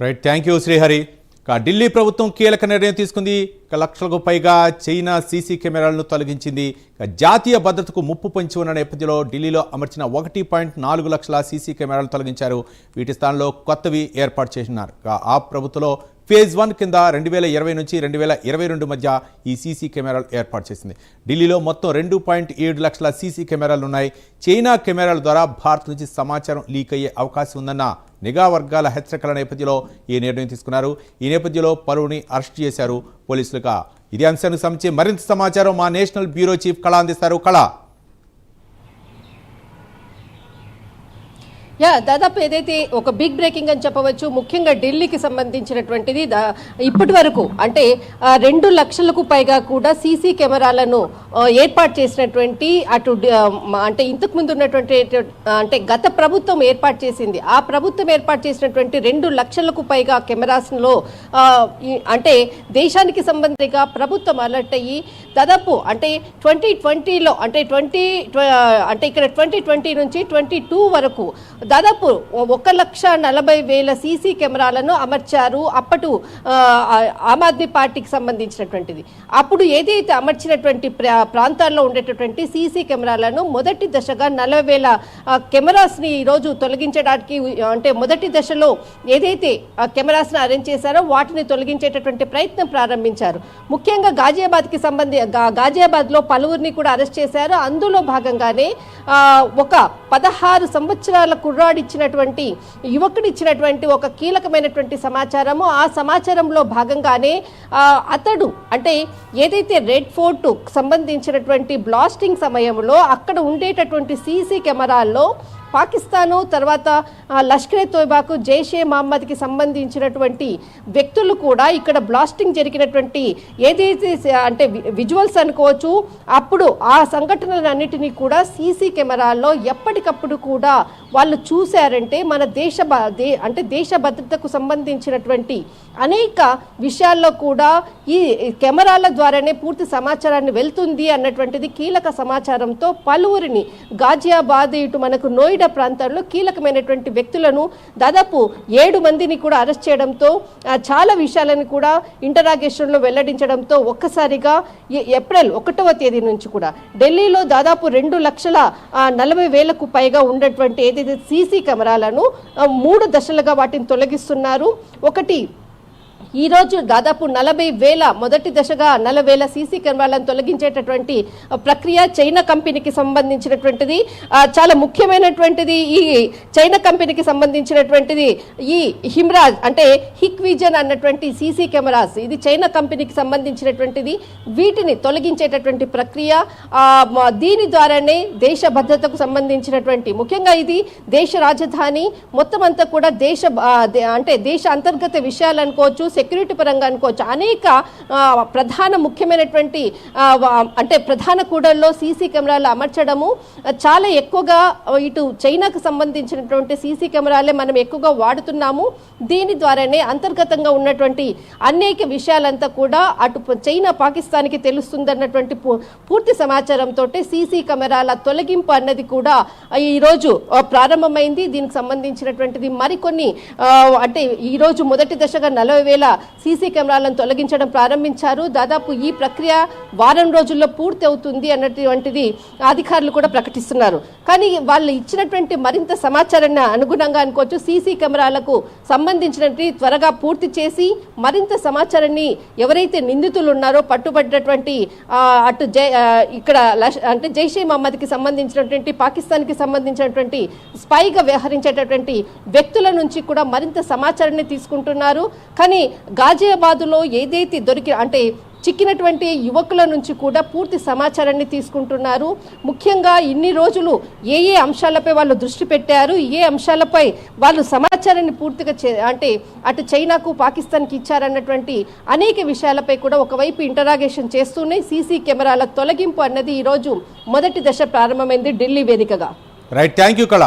Right, thank you Srihari. Delhi ప్రభుత్వం కీలక నిర్ణయం తీసుకుంది. లక్షలకు పైగా చైనా సీసీ కెమెరాలను తొలగించింది. జాతీయ భద్రతకు ముప్పు పొంచి ఉన్న నేపథ్యంలో ఢిల్లీలో అమర్చిన 1.4 లక్షల సీసీ కెమెరాలు తొలగించారు. వీటి స్థానంలో కొత్తవి ఏర్పాటు చేసినారు. ఆ ప్రభుత్వంలో ఫేజ్ 1 కింద 2020 నుంచి 2022 మధ్య ఈ సీసీ కెమెరాలు ఏర్పాటు చేసింది. ఢిల్లీలో మొత్తం 2.7 లక్షల సీసీ కెమెరాలు ఉన్నాయి. చైనా కెమెరాల ద్వారా భారత్ నుంచి సమాచారం లీక్ అయ్యే అవకాశం ఉందన్న నిఘా వర్గాల హెచ్చరికల నేపథ్యంలో ఈ నిర్ణయం తీసుకున్నారు. ఈ నేపథ్యంలో పలువురిని అరెస్ట్ చేశారు పోలీసులుగా. ఇదే అంశానికి సంబంధించి మరింత సమాచారం మా నేషనల్ బ్యూరో చీఫ్ కళ అందిస్తారు. కళ, దాదాపు ఏదైతే ఒక బిగ్ బ్రేకింగ్ అని చెప్పవచ్చు. ముఖ్యంగా ఢిల్లీకి సంబంధించినటువంటిది ఇప్పటి వరకు అంటే 2 లక్షలకు పైగా కూడా సీసీ కెమెరాలను ఏర్పాటు చేసినటువంటి అటు అంటే ఇంతకు ముందు ఉన్నటువంటి అంటే గత ప్రభుత్వం ఏర్పాటు చేసింది. ఆ ప్రభుత్వం ఏర్పాటు చేసినటువంటి 2 లక్షలకు పైగా కెమెరాస్లో అంటే దేశానికి సంబంధించిగా ప్రభుత్వం అలర్ట్ అయ్యి దాదాపు అంటే 2020లో అంటే ఇక్కడ 2020 నుంచి 22 వరకు దాదాపు 1,40,000 సీసీ కెమెరాలను అమర్చారు. అప్పటి ఆమ్ ఆద్మీ పార్టీకి సంబంధించినటువంటిది. అప్పుడు ఏదైతే అమర్చినటువంటి ప్రాంతాల్లో ఉండేటటువంటి సీసీ కెమెరాలను మొదటి దశగా 40,000 కెమెరాస్ని ఈరోజు తొలగించడానికి అంటే మొదటి దశలో ఏదైతే కెమెరాస్ని అరేంజ్ చేశారో వాటిని తొలగించేటటువంటి ప్రయత్నం ప్రారంభించారు. ముఖ్యంగా గాజియాబాద్లో పలువురిని కూడా అరెస్ట్ చేశారు. అందులో భాగంగానే ఒక 16 సంవత్సరాల కుర్రాడిచ్చినటువంటి యువకుడిచ్చినటువంటి ఒక కీలకమైనటువంటి సమాచారము. ఆ సమాచారంలో భాగంగానే అతడు అంటే ఏదైతే రెడ్ ఫోర్ట్ సంబంధించినటువంటి బ్లాస్టింగ్ సమయంలో అక్కడ ఉండేటటువంటి సీసీ కెమెరాల్లో పాకిస్తాను తర్వాత లష్కరే తోయిబాకు జైషే మహమ్మద్కి సంబంధించినటువంటి వ్యక్తులు కూడా ఇక్కడ బ్లాస్టింగ్ జరిగినటువంటి ఏదైతే అంటే విజువల్స్ అనుకోవచ్చు. అప్పుడు ఆ సంఘటనలన్నిటినీ కూడా సీసీ కెమెరాల్లో ఎప్పటికప్పుడు కూడా వాళ్ళు చూశారంటే మన దేశ భద్రతకు సంబంధించినటువంటి అనేక విషయాల్లో కూడా ఈ కెమెరాల ద్వారానే పూర్తి సమాచారాన్ని వెళ్తుంది అన్నటువంటిది కీలక సమాచారంతో పలువురిని గాజియాబాద్ ఇటు మనకు నోయిడా ప్రాంతాల్లో కీలకమైనటువంటి వ్యక్తులను దాదాపు 7 మందిని కూడా అరెస్ట్ చేయడంతో చాలా విషయాలను కూడా ఇంటరాగేషన్లో వెల్లడించడంతో ఒక్కసారిగా ఏప్రిల్ 1వ తేదీ నుంచి కూడా ఢిల్లీలో దాదాపు 2,40,000కు పైగా ఉన్నటువంటి ఏదైతే సీసీ కెమెరాలను 3 దశలుగా వాటిని తొలగిస్తున్నారు. ఒకటి ఈరోజు దాదాపు 40,000 మొదటి దశగా 40,000 సీసీ కెమెరాలను తొలగించేటటువంటి ప్రక్రియ చైనా కంపెనీకి సంబంధించినటువంటిది. చాలా ముఖ్యమైనటువంటిది ఈ చైనా కంపెనీకి సంబంధించినటువంటిది ఈ హిమ్రాజ్ అంటే హిక్ విజన్ అన్నటువంటి సీసీ కెమెరాస్. ఇది చైనా కంపెనీకి సంబంధించినటువంటిది. వీటిని తొలగించేటటువంటి ప్రక్రియ దీని ద్వారానే దేశ భద్రతకు సంబంధించినటువంటి ముఖ్యంగా ఇది దేశ రాజధాని మొత్తం అంతా కూడా దేశ అంతర్గత విషయాలు అనుకోవచ్చు, సెక్యూరిటీ పరంగా అనుకోవచ్చు. అనేక ముఖ్యమైనటువంటి అంటే ప్రధాన కూడల్లో సీసీ కెమెరాలు అమర్చడము చాలా ఎక్కువగా ఇటు చైనాకు సంబంధించినటువంటి సీసీ కెమెరాలే మనం ఎక్కువగా వాడుతున్నాము. దీని ద్వారానే అంతర్గతంగా ఉన్నటువంటి అనేక విషయాలంతా కూడా అటు చైనా పాకిస్తాన్కి తెలుస్తుందన్నటువంటి పూర్తి సమాచారంతో సీసీ కెమెరాల తొలగింపు అన్నది కూడా ఈరోజు ప్రారంభమైంది. దీనికి సంబంధించినటువంటిది మరికొన్ని అంటే ఈరోజు మొదటి దశగా 40,000 సీసీ కెమెరాలను తొలగించడం ప్రారంభించారు. దాదాపు ఈ ప్రక్రియ వారం రోజుల్లో పూర్తి అవుతుంది అన్నటువంటిది అధికారులు కూడా ప్రకటిస్తున్నారు. కానీ వాళ్ళు ఇచ్చినటువంటి మరింత సమాచారాన్ని అనుగుణంగా అనుకోవచ్చు సీసీ కెమెరాలకు సంబంధించినటువంటి త్వరగా పూర్తి చేసి మరింత సమాచారాన్ని ఎవరైతే నిందితులు ఉన్నారో పట్టుబడినటువంటి అటు ఇక్కడ అంటే జైషే మహమ్మద్కి సంబంధించినటువంటి పాకిస్తాన్కి సంబంధించినటువంటి స్పైగా వ్యవహరించేటటువంటి వ్యక్తుల నుంచి కూడా మరింత సమాచారాన్ని తీసుకుంటున్నారు. కానీ గాజియాబాద్లో ఏదైతే అంటే చిక్కినటువంటి యువకుల నుంచి కూడా పూర్తి సమాచారాన్ని తీసుకుంటున్నారు. ముఖ్యంగా ఇన్ని రోజులు ఏ అంశాలపై వాళ్ళు దృష్టి పెట్టారు, ఏ అంశాలపై వాళ్ళు సమాచారాన్ని పూర్తిగా అంటే అటు చైనాకు పాకిస్తాన్కి ఇచ్చారన్నటువంటి అనేక విషయాలపై కూడా ఒకవైపు ఇంటరాగేషన్ చేస్తూనే సీసీ కెమెరాల తొలగింపు అన్నది ఈరోజు మొదటి దశ ప్రారంభమైంది ఢిల్లీ వేదికగా. రైట్, థ్యాంక్ యూ కళ.